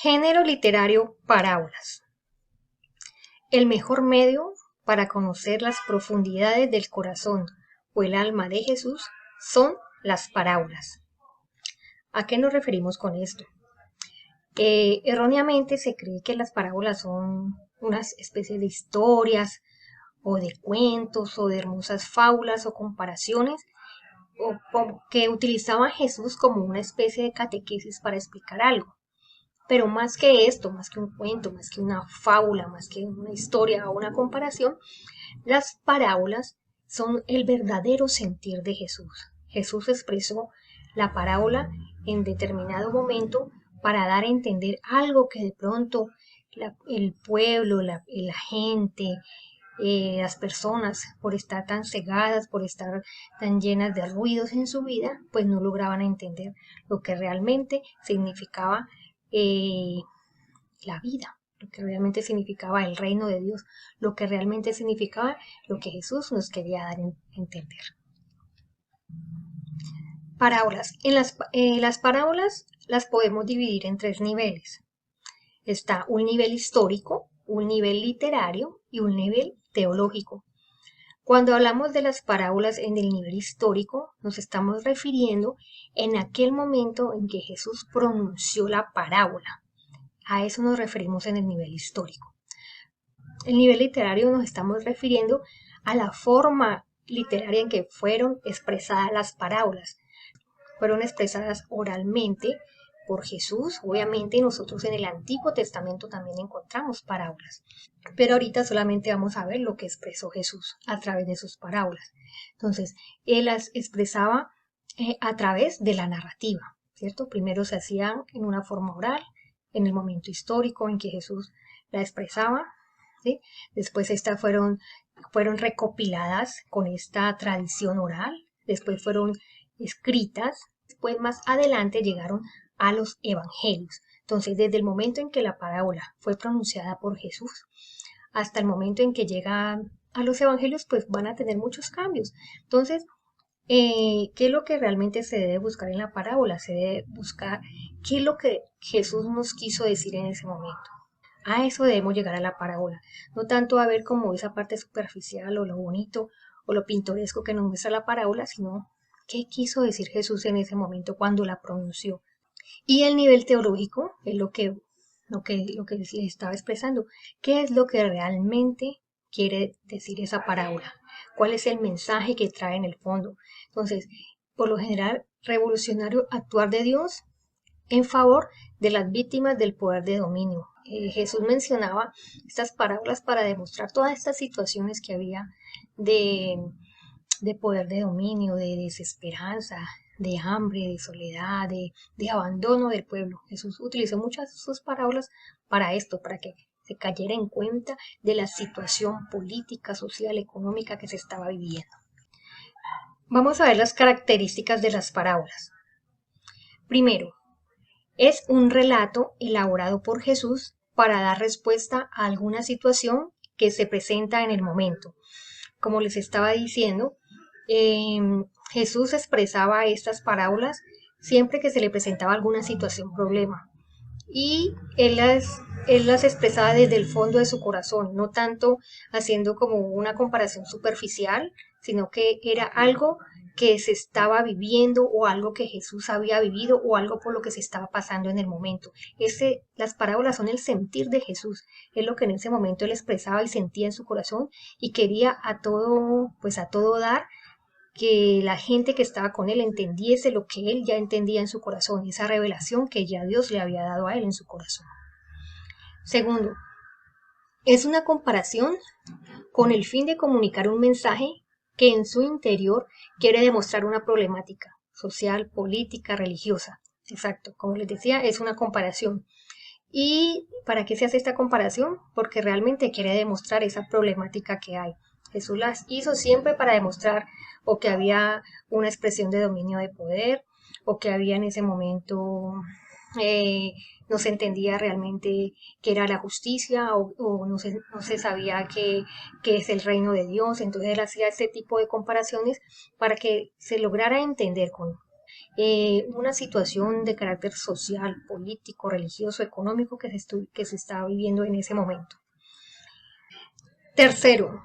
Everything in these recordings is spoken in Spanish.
Género literario: parábolas. El mejor medio para conocer las profundidades del corazón o el alma de Jesús son las parábolas. ¿A qué nos referimos con esto? Erróneamente se cree que las parábolas son unas especies de historias o de cuentos o de hermosas fábulas o comparaciones o que utilizaba Jesús como una especie de catequesis para explicar algo. Pero más que esto, más que un cuento, más que una fábula, más que una historia o una comparación, las parábolas son el verdadero sentir de Jesús. Jesús expresó la parábola en determinado momento para dar a entender algo que de pronto el pueblo, la gente, las personas, por estar tan cegadas, por estar tan llenas de ruidos en su vida, pues no lograban entender lo que realmente significaba la vida, lo que realmente significaba el reino de Dios, lo que realmente significaba lo que Jesús nos quería dar a entender. Parábolas. Las parábolas las podemos dividir en tres niveles. Está un nivel histórico, un nivel literario y un nivel teológico. Cuando hablamos de las parábolas en el nivel histórico, nos estamos refiriendo en aquel momento en que Jesús pronunció la parábola. A eso nos referimos en el nivel histórico. El nivel literario nos estamos refiriendo a la forma literaria en que fueron expresadas las parábolas. Fueron expresadas oralmente por Jesús. Obviamente nosotros en el Antiguo Testamento también encontramos parábolas, pero ahorita solamente vamos a ver lo que expresó Jesús a través de sus parábolas. Entonces, él las expresaba a través de la narrativa, ¿cierto? Primero se hacían en una forma oral, en el momento histórico en que Jesús la expresaba, ¿sí? Después estas fueron recopiladas con esta tradición oral, después fueron escritas, después más adelante llegaron a los evangelios. Entonces, desde el momento en que la parábola fue pronunciada por Jesús hasta el momento en que llega a los evangelios, pues van a tener muchos cambios. Entonces, ¿qué es lo que realmente se debe buscar en la parábola? Se debe buscar qué es lo que Jesús nos quiso decir en ese momento. A eso debemos llegar a la parábola, no tanto a ver como esa parte superficial o lo bonito o lo pintoresco que nos muestra la parábola, sino qué quiso decir Jesús en ese momento cuando la pronunció. Y el nivel teológico es lo que les estaba expresando. ¿Qué es lo que realmente quiere decir esa parábola? ¿Cuál es el mensaje que trae en el fondo? Entonces, por lo general, revolucionario actuar de Dios en favor de las víctimas del poder de dominio. Jesús mencionaba estas parábolas para demostrar todas estas situaciones que había de poder de dominio, de desesperanza, de hambre, de soledad, de abandono del pueblo. Jesús utilizó muchas de sus parábolas para esto, para que se cayera en cuenta de la situación política, social, económica que se estaba viviendo. Vamos a ver las características de las parábolas. Primero, es un relato elaborado por Jesús para dar respuesta a alguna situación que se presenta en el momento. Como les estaba diciendo, Jesús expresaba estas parábolas siempre que se le presentaba alguna situación, problema. Y él las expresaba desde el fondo de su corazón, no tanto haciendo como una comparación superficial, sino que era algo que se estaba viviendo o algo que Jesús había vivido o algo por lo que se estaba pasando en el momento. Las parábolas son el sentir de Jesús, es lo que en ese momento él expresaba y sentía en su corazón y quería a todo dar que la gente que estaba con él entendiese lo que él ya entendía en su corazón, esa revelación que ya Dios le había dado a él en su corazón. Segundo, es una comparación con el fin de comunicar un mensaje que en su interior quiere demostrar una problemática social, política, religiosa. Exacto, como les decía, es una comparación. ¿Y para qué se hace esta comparación? Porque realmente quiere demostrar esa problemática que hay. Jesús las hizo siempre para demostrar o que había una expresión de dominio de poder o que había en ese momento no se entendía realmente qué era la justicia o no se sabía qué es el reino de Dios. Entonces él hacía este tipo de comparaciones para que se lograra entender una situación de carácter social, político, religioso, económico que se está viviendo en ese momento. Tercero,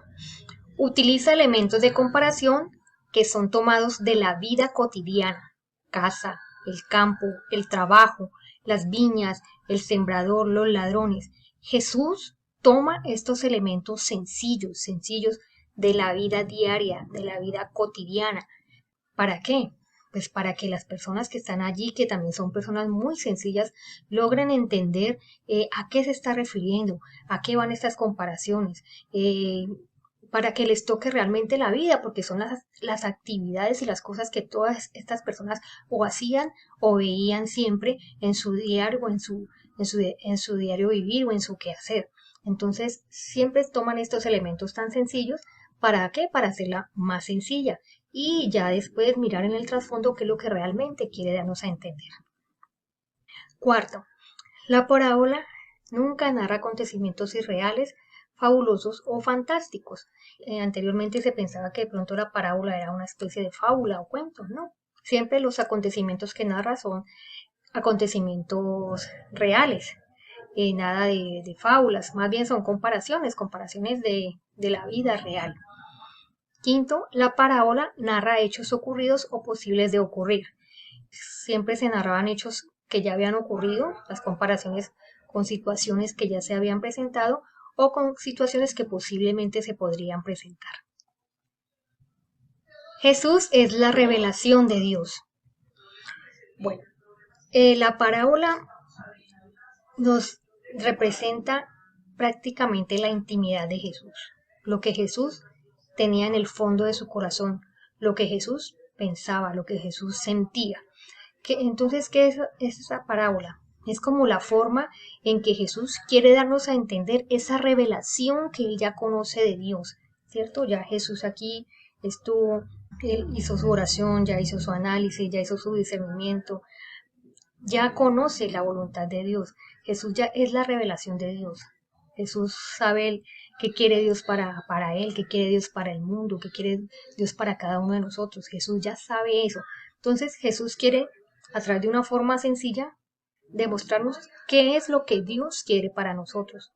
utiliza elementos de comparación que son tomados de la vida cotidiana: casa, el campo, el trabajo, las viñas, el sembrador, los ladrones. Jesús toma estos elementos sencillos de la vida diaria, de la vida cotidiana. ¿Para qué? Pues para que las personas que están allí, que también son personas muy sencillas, logren entender a qué se está refiriendo, a qué van estas comparaciones, para que les toque realmente la vida, porque son las actividades y las cosas que todas estas personas o hacían o veían siempre en su diario, en su diario vivir o en su quehacer. Entonces, siempre toman estos elementos tan sencillos. ¿Para qué? Para hacerla más sencilla y ya después mirar en el trasfondo qué es lo que realmente quiere darnos a entender. Cuarto, la parábola nunca narra acontecimientos irreales, fabulosos o fantásticos. Anteriormente se pensaba que de pronto la parábola era una especie de fábula o cuento, ¿no? Siempre los acontecimientos que narra son acontecimientos reales, nada de fábulas, más bien son comparaciones de la vida real. Quinto, la parábola narra hechos ocurridos o posibles de ocurrir. Siempre se narraban hechos que ya habían ocurrido, las comparaciones con situaciones que ya se habían presentado o con situaciones que posiblemente se podrían presentar. Jesús es la revelación de Dios. Bueno, la parábola nos representa prácticamente la intimidad de Jesús, lo que Jesús tenía en el fondo de su corazón, lo que Jesús pensaba, lo que Jesús sentía. Entonces, ¿qué es esa parábola? Es como la forma en que Jesús quiere darnos a entender esa revelación que él ya conoce de Dios, ¿cierto? Ya Jesús aquí estuvo, él hizo su oración, ya hizo su análisis, ya hizo su discernimiento, ya conoce la voluntad de Dios. Jesús ya es la revelación de Dios. Jesús sabe qué quiere Dios para él, qué quiere Dios para el mundo, qué quiere Dios para cada uno de nosotros. Jesús ya sabe eso. Entonces Jesús quiere, a través de una forma sencilla, demostrarnos qué es lo que Dios quiere para nosotros.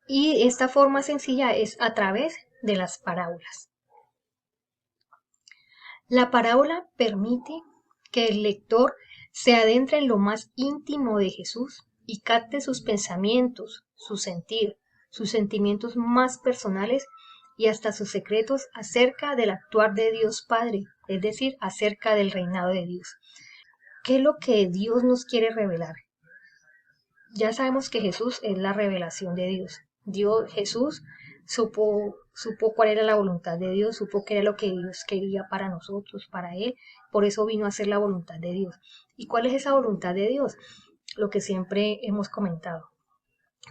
Y esta forma sencilla es a través de las parábolas. La parábola permite que el lector se adentre en lo más íntimo de Jesús y capte sus pensamientos, su sentir, sus sentimientos más personales y hasta sus secretos acerca del actuar de Dios Padre, es decir, acerca del reinado de Dios. ¿Qué es lo que Dios nos quiere revelar? Ya sabemos que Jesús es la revelación de Dios. Jesús supo cuál era la voluntad de Dios, supo qué era lo que Dios quería para nosotros, para Él. Por eso vino a hacer la voluntad de Dios. ¿Y cuál es esa voluntad de Dios? Lo que siempre hemos comentado.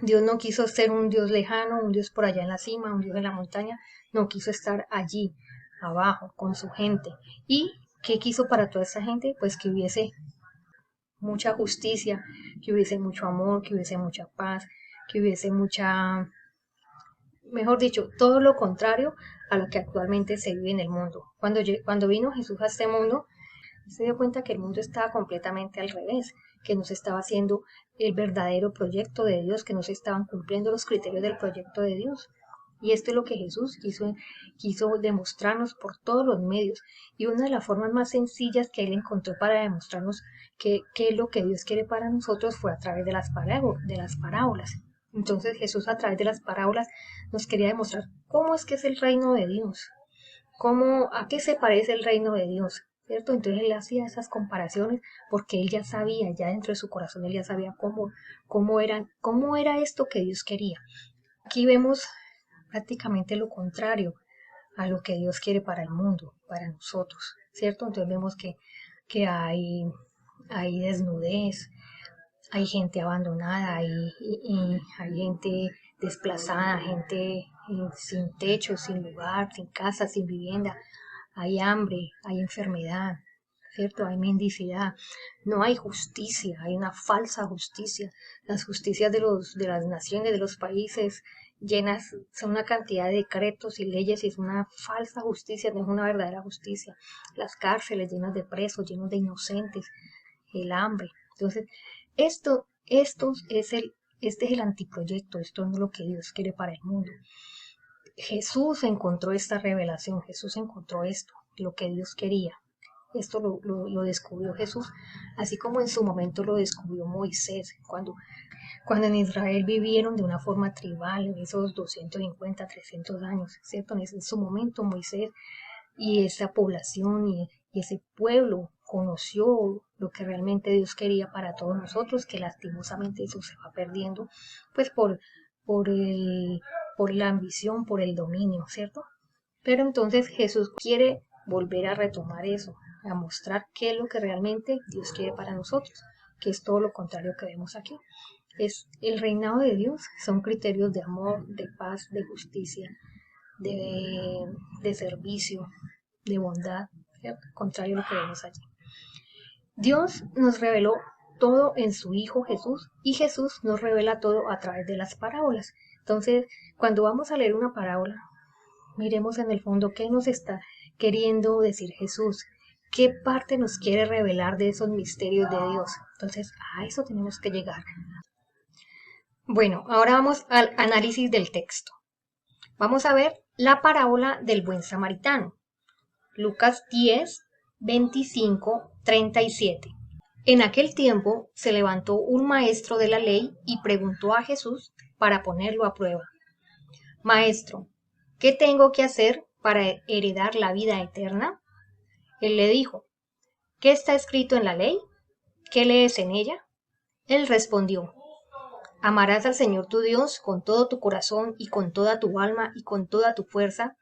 Dios no quiso ser un Dios lejano, un Dios por allá en la cima, un Dios en la montaña. No quiso estar allí, abajo, con su gente. ¿Y qué quiso para toda esa gente? Pues que hubiese mucha justicia, que hubiese mucho amor, que hubiese mucha paz, que hubiese mejor dicho, todo lo contrario a lo que actualmente se vive en el mundo. Cuando vino Jesús a este mundo, se dio cuenta que el mundo estaba completamente al revés, que no se estaba haciendo el verdadero proyecto de Dios, que no se estaban cumpliendo los criterios del proyecto de Dios. Y esto es lo que Jesús quiso demostrarnos por todos los medios. Y una de las formas más sencillas que Él encontró para demostrarnos qué es lo que Dios quiere para nosotros fue a través de las parábolas. Entonces Jesús a través de las parábolas nos quería demostrar cómo es que es el reino de Dios, a qué se parece el reino de Dios, ¿cierto? Entonces Él hacía esas comparaciones porque Él ya sabía, ya dentro de su corazón, Él ya sabía cómo era esto que Dios quería. Aquí vemos prácticamente lo contrario a lo que Dios quiere para el mundo, para nosotros, ¿cierto? Entonces vemos que hay desnudez, hay gente abandonada, hay gente desplazada, gente sin techo, sin lugar, sin casa, sin vivienda, hay hambre, hay enfermedad, ¿cierto? Hay mendicidad, no hay justicia, hay una falsa justicia. Las justicias de las naciones, de los países, llenas, son una cantidad de decretos y leyes y es una falsa justicia, no es una verdadera justicia. Las cárceles llenas de presos, llenos de inocentes, el hambre. Entonces, este es el antiproyecto, esto no es lo que Dios quiere para el mundo. Jesús encontró esta revelación, Jesús encontró esto, lo que Dios quería. Esto lo descubrió Jesús, así como en su momento lo descubrió Moisés, cuando en Israel vivieron de una forma tribal en esos 250, 300 años, ¿cierto? En su momento Moisés y esa población y ese pueblo conoció lo que realmente Dios quería para todos nosotros, que lastimosamente eso se va perdiendo, pues por, el, por la ambición, por el dominio, ¿cierto? Pero entonces Jesús quiere volver a retomar eso, a mostrar qué es lo que realmente Dios quiere para nosotros, que es todo lo contrario que vemos aquí. Es el reinado de Dios, son criterios de amor, de paz, de justicia, de servicio, de bondad, ¿cierto? Contrario a lo que vemos allí. Dios nos reveló todo en su Hijo Jesús y Jesús nos revela todo a través de las parábolas. Entonces, cuando vamos a leer una parábola, miremos en el fondo qué nos está queriendo decir Jesús, qué parte nos quiere revelar de esos misterios de Dios. Entonces, a eso tenemos que llegar. Bueno, ahora vamos al análisis del texto. Vamos a ver la parábola del buen samaritano. Lucas 10, 25, 37. En aquel tiempo se levantó un maestro de la ley y preguntó a Jesús para ponerlo a prueba. Maestro, ¿qué tengo que hacer para heredar la vida eterna? Él le dijo, ¿qué está escrito en la ley? ¿Qué lees en ella? Él respondió, amarás al Señor tu Dios con todo tu corazón y con toda tu alma y con toda tu fuerza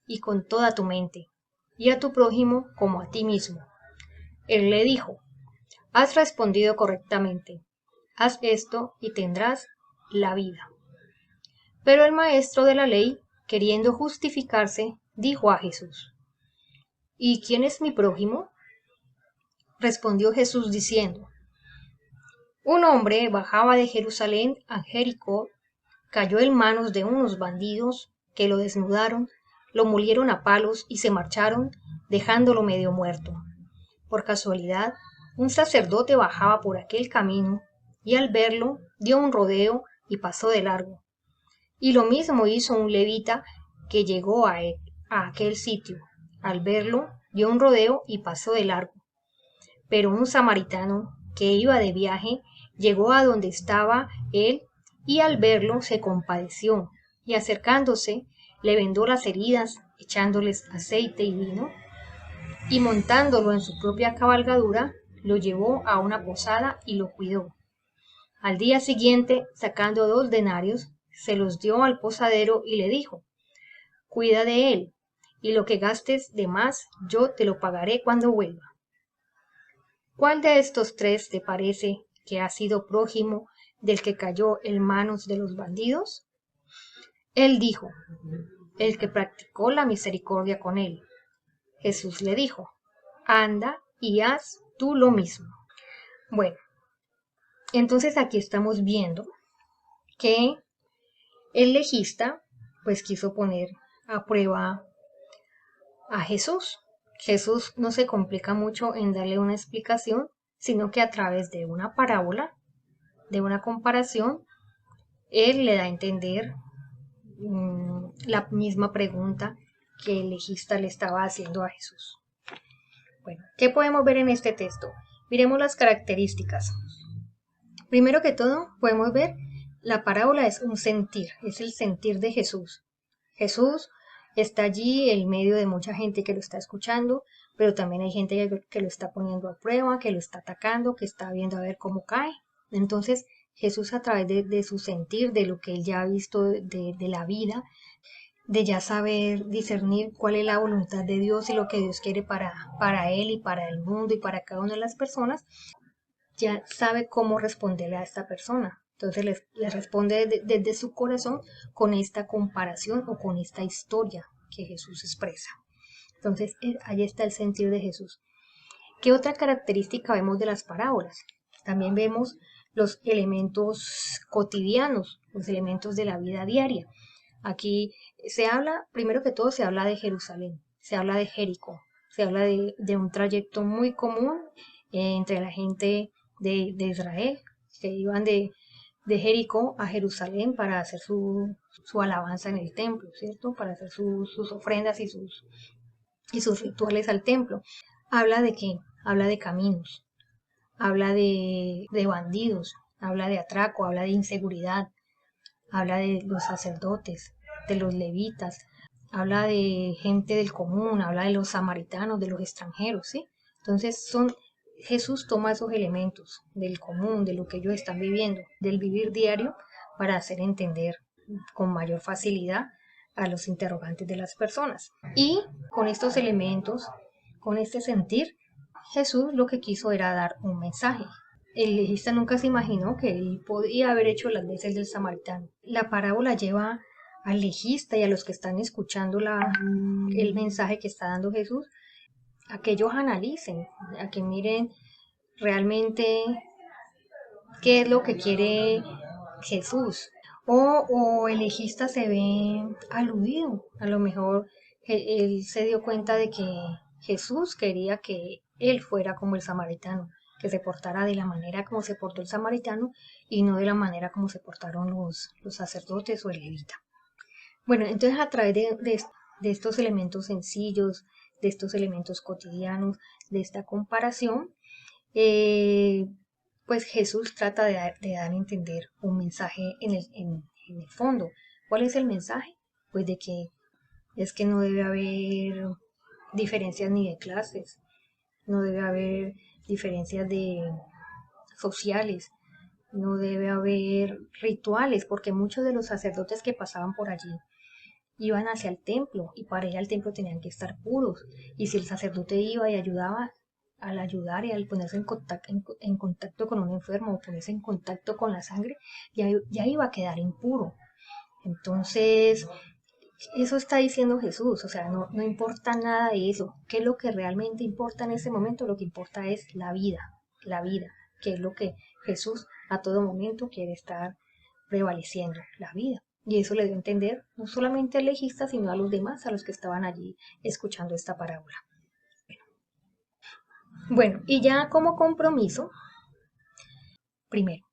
y con toda tu mente, y a tu prójimo como a ti mismo. Él le dijo, has respondido correctamente, haz esto y tendrás la vida. Pero el maestro de la ley, queriendo justificarse, dijo a Jesús, ¿y quién es mi prójimo? Respondió Jesús diciendo, un hombre bajaba de Jerusalén a Jericó, cayó en manos de unos bandidos que lo desnudaron, lo molieron a palos y se marcharon, dejándolo medio muerto. Por casualidad, un sacerdote bajaba por aquel camino y al verlo dio un rodeo y pasó de largo. Y lo mismo hizo un levita que llegó a aquel sitio. Al verlo dio un rodeo y pasó de largo. Pero un samaritano que iba de viaje llegó a donde estaba él y al verlo se compadeció y acercándose le vendó las heridas echándoles aceite y vino y montándolo en su propia cabalgadura lo llevó a una posada y lo cuidó. Al día siguiente, sacando 2 denarios, se los dio al posadero y le dijo, cuida de él, y lo que gastes de más yo te lo pagaré cuando vuelva. ¿Cuál de estos 3 te parece que ha sido prójimo del que cayó en manos de los bandidos? Él dijo, el que practicó la misericordia con él. Jesús le dijo, anda y haz tú lo mismo. Bueno, entonces aquí estamos viendo que el legista pues quiso poner a prueba a Jesús. Jesús no se complica mucho en darle una explicación, sino que a través de una parábola, de una comparación, él le da a entender la misma pregunta que el legista le estaba haciendo a Jesús. Bueno, ¿qué podemos ver en este texto? Miremos las características. Primero que todo, podemos ver la parábola es un sentir, es el sentir de Jesús. Jesús está allí en medio de mucha gente que lo está escuchando, pero también hay gente que lo está poniendo a prueba, que lo está atacando, que está viendo a ver cómo cae. Entonces, Jesús a través de su sentir, de lo que él ya ha visto de la vida, de ya saber discernir cuál es la voluntad de Dios y lo que Dios quiere para él y para el mundo y para cada una de las personas, ya sabe cómo responderle a esta persona. Entonces le responde desde su corazón con esta comparación o con esta historia que Jesús expresa. Entonces ahí está el sentir de Jesús. ¿Qué otra característica vemos de las parábolas? También vemos los elementos cotidianos, los elementos de la vida diaria. Aquí se habla, primero que todo, se habla de Jerusalén, se habla de Jericó, se habla de un trayecto muy común entre la gente de Israel, que iban de Jericó a Jerusalén para hacer su alabanza en el templo, ¿cierto? Para hacer sus ofrendas y sus rituales al templo. ¿Habla de qué? Habla de caminos, habla de bandidos, habla de atraco, habla de inseguridad, habla de los sacerdotes, de los levitas, habla de gente del común, habla de los samaritanos, de los extranjeros, ¿sí? Entonces Jesús toma esos elementos del común, de lo que ellos están viviendo, del vivir diario, para hacer entender con mayor facilidad a los interrogantes de las personas. Y con estos elementos, con este sentir, Jesús lo que quiso era dar un mensaje. El legista nunca se imaginó que él podía haber hecho las veces del samaritano. La parábola lleva al legista y a los que están escuchando el mensaje que está dando Jesús a que ellos analicen, a que miren realmente qué es lo que quiere Jesús. O el legista se ve aludido. A lo mejor él se dio cuenta de que Jesús quería que él fuera como el samaritano, que se portara de la manera como se portó el samaritano y no de la manera como se portaron los sacerdotes o el levita. Bueno, entonces a través de estos elementos sencillos, de estos elementos cotidianos, de esta comparación, pues Jesús trata de dar a entender un mensaje en el fondo. ¿Cuál es el mensaje? Pues de que es que no debe haber diferencias ni de clases, no debe haber diferencias sociales, no debe haber rituales, porque muchos de los sacerdotes que pasaban por allí iban hacia el templo y para ir al templo tenían que estar puros. Y si el sacerdote iba y ayudaba, al ayudar y al ponerse en contacto con un enfermo o ponerse en contacto con la sangre, ya iba a quedar impuro. Entonces, eso está diciendo Jesús, o sea, no importa nada de eso. ¿Qué es lo que realmente importa en ese momento? Lo que importa es la vida, que es lo que Jesús a todo momento quiere estar prevaleciendo, la vida. Y eso le dio a entender no solamente al legista, sino a los demás, a los que estaban allí escuchando esta parábola. Bueno, y ya como compromiso, primero,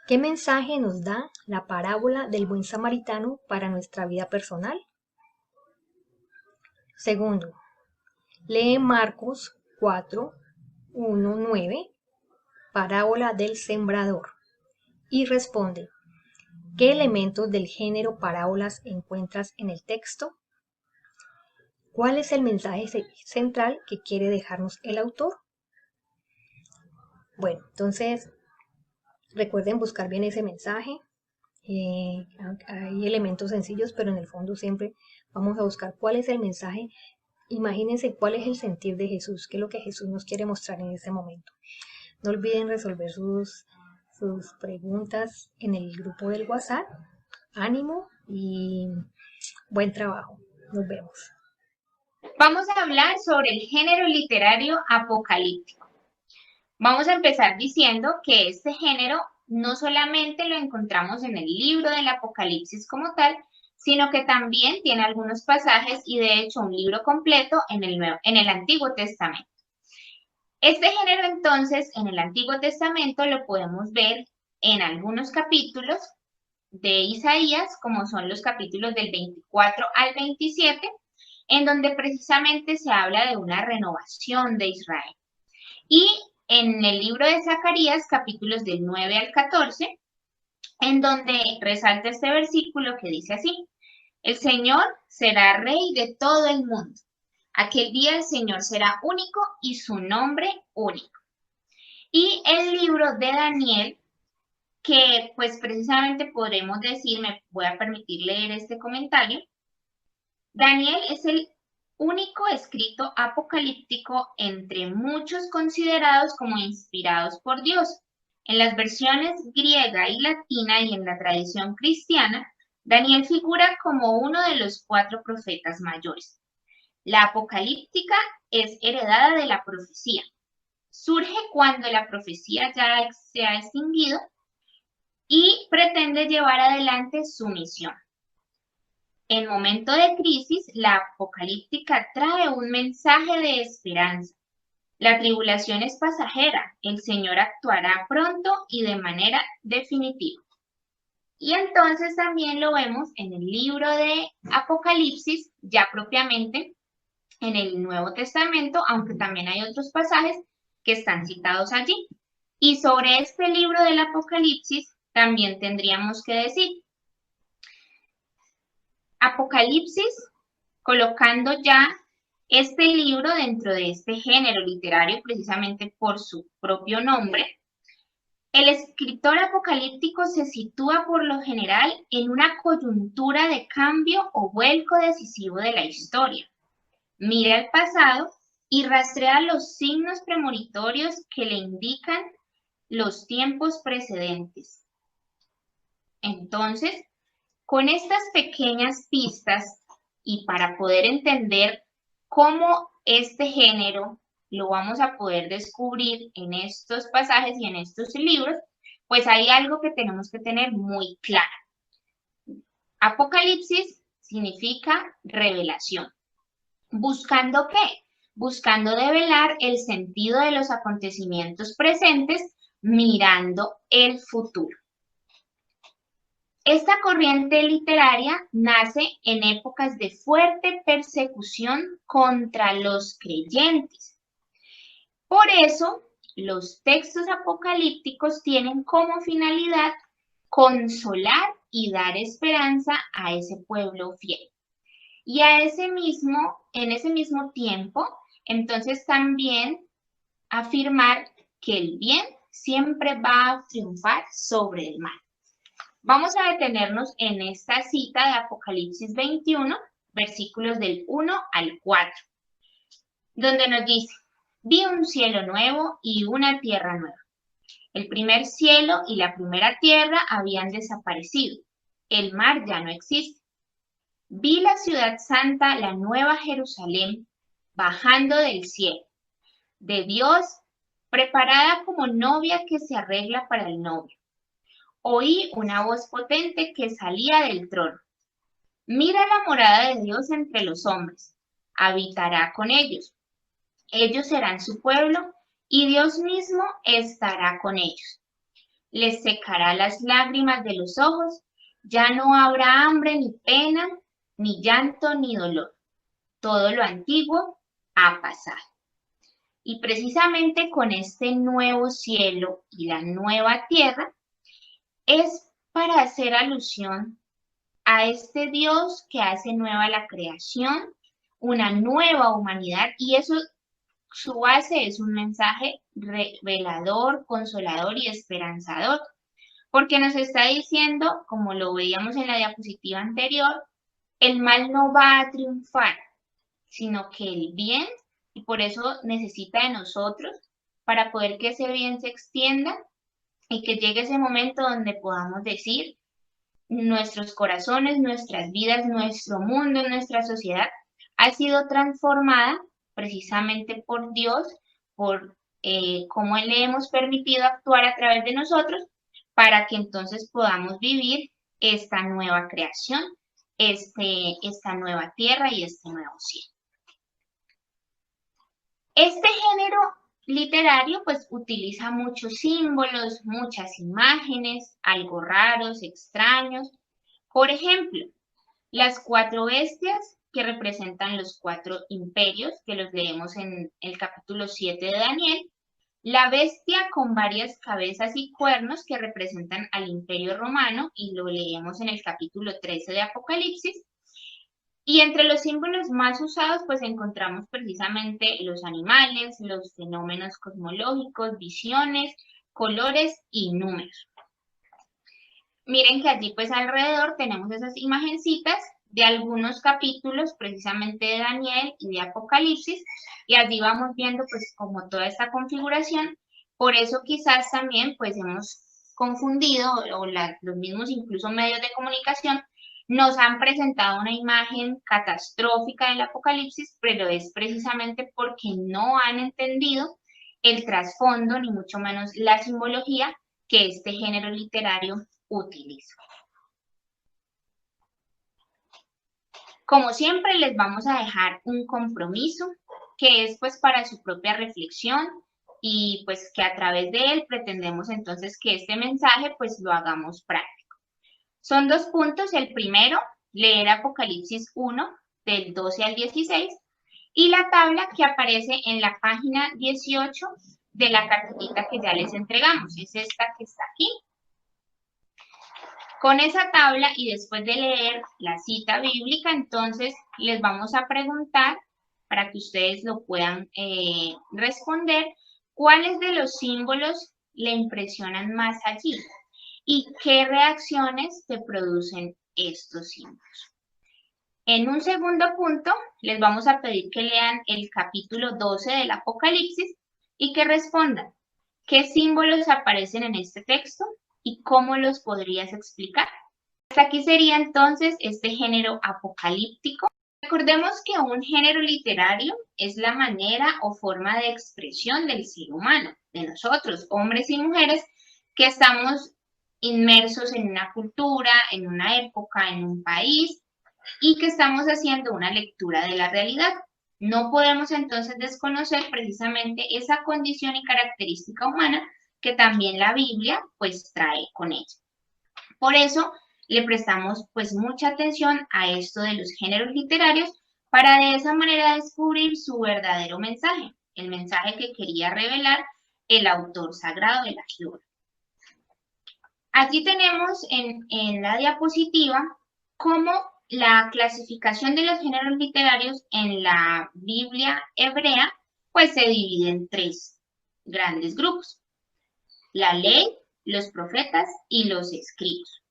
¿qué mensaje nos da la parábola del buen samaritano para nuestra vida personal? Segundo, lee Marcos 4, 1, 9, parábola del sembrador, y responde, ¿qué elementos del género parábolas encuentras en el texto? ¿Cuál es el mensaje central que quiere dejarnos el autor? Bueno, entonces recuerden buscar bien ese mensaje. Hay elementos sencillos, pero en el fondo siempre vamos a buscar cuál es el mensaje. Imagínense cuál es el sentir de Jesús, qué es lo que Jesús nos quiere mostrar en ese momento. No olviden resolver sus preguntas en el grupo del WhatsApp. Ánimo y buen trabajo. Nos vemos. Vamos a hablar sobre el género literario apocalíptico. Vamos a empezar diciendo que este género no solamente lo encontramos en el libro del Apocalipsis como tal, sino que también tiene algunos pasajes y de hecho un libro completo en el Antiguo Testamento. Este género entonces en el Antiguo Testamento lo podemos ver en algunos capítulos de Isaías, como son los capítulos del 24 al 27, en donde precisamente se habla de una renovación de Israel. Y en el libro de Zacarías, capítulos del 9 al 14, en donde resalta este versículo que dice así, el Señor será rey de todo el mundo. Aquel día el Señor será único y su nombre único. Y el libro de Daniel, que pues precisamente podremos decir, me voy a permitir leer este comentario, Daniel es el único escrito apocalíptico entre muchos considerados como inspirados por Dios. En las versiones griega y latina y en la tradición cristiana, Daniel figura como uno de los 4 profetas mayores. La apocalíptica es heredada de la profecía. Surge cuando la profecía ya se ha extinguido y pretende llevar adelante su misión. En momento de crisis, la apocalíptica trae un mensaje de esperanza. La tribulación es pasajera, el Señor actuará pronto y de manera definitiva. Y entonces también lo vemos en el libro de Apocalipsis, ya propiamente en el Nuevo Testamento, aunque también hay otros pasajes que están citados allí. Y sobre este libro del Apocalipsis también tendríamos que decir, Apocalipsis, colocando ya este libro dentro de este género literario, precisamente por su propio nombre, el escritor apocalíptico se sitúa por lo general en una coyuntura de cambio o vuelco decisivo de la historia. Mira el pasado y rastrea los signos premonitorios que le indican los tiempos precedentes. Entonces, con estas pequeñas pistas y para poder entender cómo este género lo vamos a poder descubrir en estos pasajes y en estos libros, pues hay algo que tenemos que tener muy claro. Apocalipsis significa revelación. ¿Buscando qué? Buscando develar el sentido de los acontecimientos presentes, mirando el futuro. Esta corriente literaria nace en épocas de fuerte persecución contra los creyentes. Por eso, los textos apocalípticos tienen como finalidad consolar y dar esperanza a ese pueblo fiel. Y en ese mismo tiempo, entonces también afirmar que el bien siempre va a triunfar sobre el mal. Vamos a detenernos en esta cita de Apocalipsis 21, versículos del 1 al 4, donde nos dice, vi un cielo nuevo y una tierra nueva. El primer cielo y la primera tierra habían desaparecido. El mar ya no existe. Vi la ciudad santa, la nueva Jerusalén, bajando del cielo, de Dios, preparada como novia que se arregla para el novio. Oí una voz potente que salía del trono. Mira la morada de Dios entre los hombres. Habitará con ellos. Ellos serán su pueblo y Dios mismo estará con ellos. Les secará las lágrimas de los ojos. Ya no habrá hambre ni pena, ni llanto ni dolor. Todo lo antiguo ha pasado. Y precisamente con este nuevo cielo y la nueva tierra es para hacer alusión a este Dios que hace nueva la creación, una nueva humanidad, y eso, su base es un mensaje revelador, consolador y esperanzador, porque nos está diciendo, como lo veíamos en la diapositiva anterior, el mal no va a triunfar, sino que el bien, y por eso necesita de nosotros, para poder que ese bien se extienda y que llegue ese momento donde podamos decir, nuestros corazones, nuestras vidas, nuestro mundo, nuestra sociedad ha sido transformada precisamente por Dios, por cómo le hemos permitido actuar a través de nosotros, para que entonces podamos vivir esta nueva creación, esta nueva tierra y este nuevo cielo. Este género literario pues utiliza muchos símbolos, muchas imágenes, algo raros, extraños. Por ejemplo, las 4 bestias que representan los 4 imperios, que los leemos en el capítulo 7 de Daniel. La bestia con varias cabezas y cuernos que representan al imperio romano y lo leemos en el capítulo 13 de Apocalipsis. Y entre los símbolos más usados, pues encontramos precisamente los animales, los fenómenos cosmológicos, visiones, colores y números. Miren que allí pues alrededor tenemos esas imagencitas de algunos capítulos precisamente de Daniel y de Apocalipsis, y allí vamos viendo pues como toda esta configuración. Por eso quizás también pues hemos confundido, o los mismos incluso medios de comunicación, nos han presentado una imagen catastrófica del Apocalipsis, pero es precisamente porque no han entendido el trasfondo, ni mucho menos la simbología que este género literario utiliza. Como siempre, les vamos a dejar un compromiso que es pues para su propia reflexión y pues que a través de él pretendemos entonces que este mensaje pues lo hagamos práctico. Son 2 puntos. El primero, leer Apocalipsis 1 del 12 al 16 y la tabla que aparece en la página 18 de la cartita que ya les entregamos. Es esta que está aquí. Con esa tabla y después de leer la cita bíblica, entonces les vamos a preguntar, para que ustedes lo puedan responder, ¿cuáles de los símbolos le impresionan más allí? ¿Y qué reacciones te producen estos símbolos? En un segundo punto, les vamos a pedir que lean el capítulo 12 del Apocalipsis y que respondan, ¿qué símbolos aparecen en este texto y cómo los podrías explicar? Hasta aquí sería entonces este género apocalíptico. Recordemos que un género literario es la manera o forma de expresión del ser humano, de nosotros, hombres y mujeres, que estamos inmersos en una cultura, en una época, en un país, y que estamos haciendo una lectura de la realidad. No podemos entonces desconocer precisamente esa condición y característica humana que también la Biblia pues trae con ella. Por eso le prestamos pues mucha atención a esto de los géneros literarios para de esa manera descubrir su verdadero mensaje, el mensaje que quería revelar el autor sagrado de la obra. Aquí tenemos en la diapositiva cómo la clasificación de los géneros literarios en la Biblia hebrea pues se divide en 3 grandes grupos: la ley, los profetas y los escritos.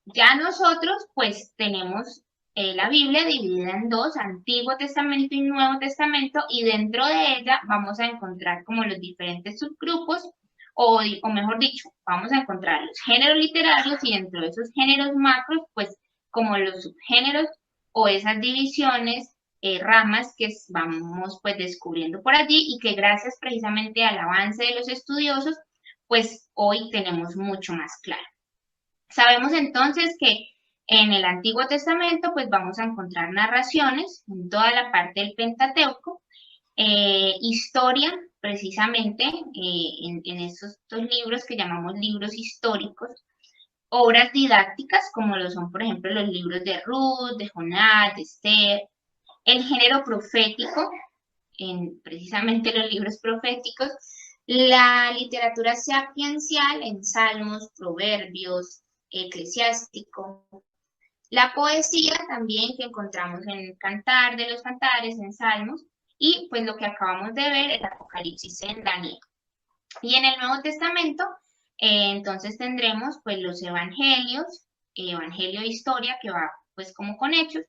Ya nosotros pues tenemos la Biblia dividida en 2, Antiguo Testamento y Nuevo Testamento, y dentro de ella vamos a encontrar como los diferentes subgrupos, o mejor dicho, vamos a encontrar los géneros literarios y dentro de esos géneros macros, pues como los subgéneros o esas divisiones, ramas que vamos pues descubriendo por allí y que gracias precisamente al avance de los estudiosos, pues hoy tenemos mucho más claro. Sabemos entonces que en el Antiguo Testamento pues vamos a encontrar narraciones en toda la parte del Pentateuco, historia precisamente en estos 2 libros que llamamos libros históricos, obras didácticas como lo son por ejemplo los libros de Ruth, de Jonás, de Esther, el género profético, en precisamente los libros proféticos, la literatura sapiencial en Salmos, Proverbios, Eclesiástico, la poesía también que encontramos en el Cantar de los Cantares, en Salmos, y pues lo que acabamos de ver, el Apocalipsis en Daniel. Y en el Nuevo Testamento, entonces tendremos pues los evangelios, evangelio de historia que va pues como con hechos,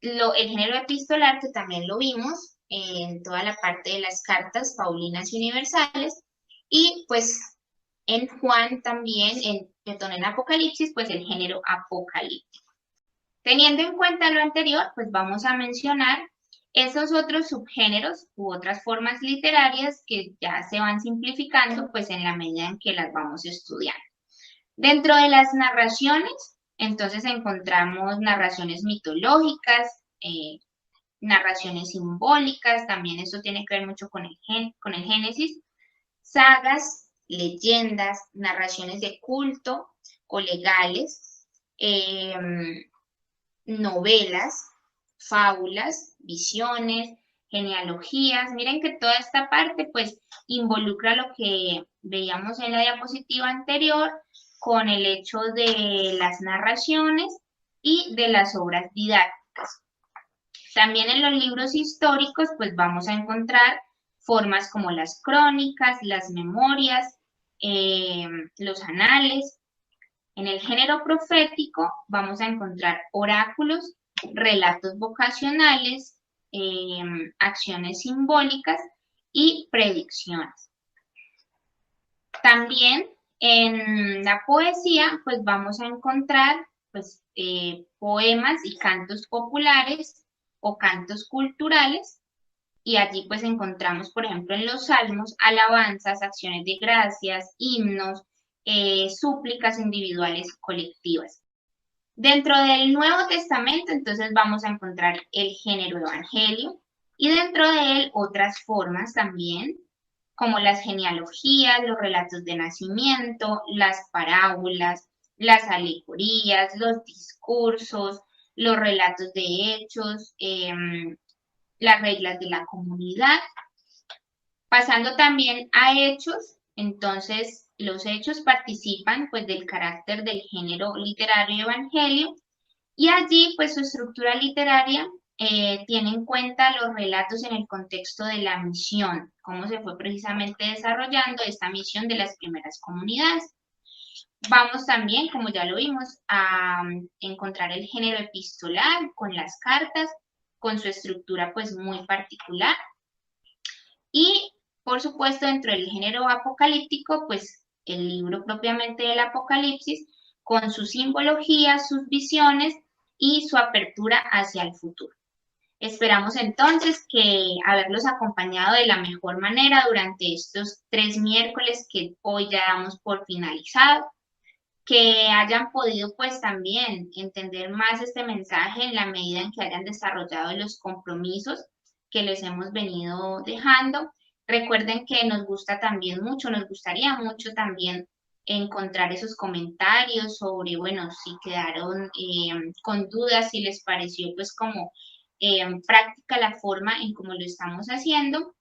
el género epistolar que también lo vimos en toda la parte de las cartas paulinas y universales, y pues en Juan también, en Apocalipsis, pues el género apocalíptico. Teniendo en cuenta lo anterior, pues vamos a mencionar esos otros subgéneros u otras formas literarias que ya se van simplificando pues en la medida en que las vamos estudiando. Dentro de las narraciones, entonces encontramos narraciones mitológicas, narraciones simbólicas, también eso tiene que ver mucho con el Génesis, sagas, leyendas, narraciones de culto o legales, novelas, fábulas, visiones, genealogías. Miren que toda esta parte pues involucra lo que veíamos en la diapositiva anterior con el hecho de las narraciones y de las obras didácticas. También en los libros históricos pues vamos a encontrar formas como las crónicas, las memorias, los anales. En el género profético vamos a encontrar oráculos, relatos vocacionales, acciones simbólicas y predicciones. También en la poesía pues vamos a encontrar pues, poemas y cantos populares o cantos culturales, y allí pues encontramos por ejemplo en los salmos alabanzas, acciones de gracias, himnos, súplicas individuales y colectivas. Dentro del Nuevo Testamento, entonces vamos a encontrar el género evangelio y dentro de él otras formas también, como las genealogías, los relatos de nacimiento, las parábolas, las alegorías, los discursos, los relatos de hechos, las reglas de la comunidad. Pasando también a hechos, entonces los hechos participan pues del carácter del género literario evangelio y allí pues su estructura literaria tiene en cuenta los relatos en el contexto de la misión, cómo se fue precisamente desarrollando esta misión de las primeras comunidades. Vamos también, como ya lo vimos, a encontrar el género epistolar con las cartas, con su estructura pues muy particular. Y, por supuesto, dentro del género apocalíptico, pues el libro propiamente del Apocalipsis, con su simbología, sus visiones y su apertura hacia el futuro. Esperamos entonces que haberlos acompañado de la mejor manera durante estos 3 miércoles que hoy ya damos por finalizado, que hayan podido pues también entender más este mensaje en la medida en que hayan desarrollado los compromisos que les hemos venido dejando. Recuerden que nos gusta también mucho, nos gustaría mucho también encontrar esos comentarios sobre, bueno, si quedaron con dudas, si les pareció pues como práctica la forma en cómo lo estamos haciendo,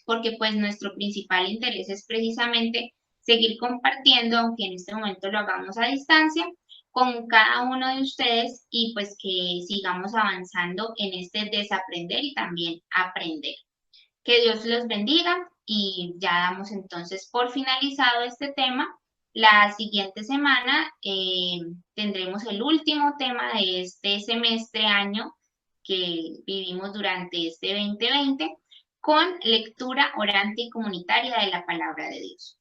porque pues nuestro principal interés es precisamente seguir compartiendo, aunque en este momento lo hagamos a distancia, con cada uno de ustedes y pues que sigamos avanzando en este desaprender y también aprender. Que Dios los bendiga y ya damos entonces por finalizado este tema. La siguiente semana tendremos el último tema de este semestre año que vivimos durante este 2020 con lectura orante y comunitaria de la palabra de Dios.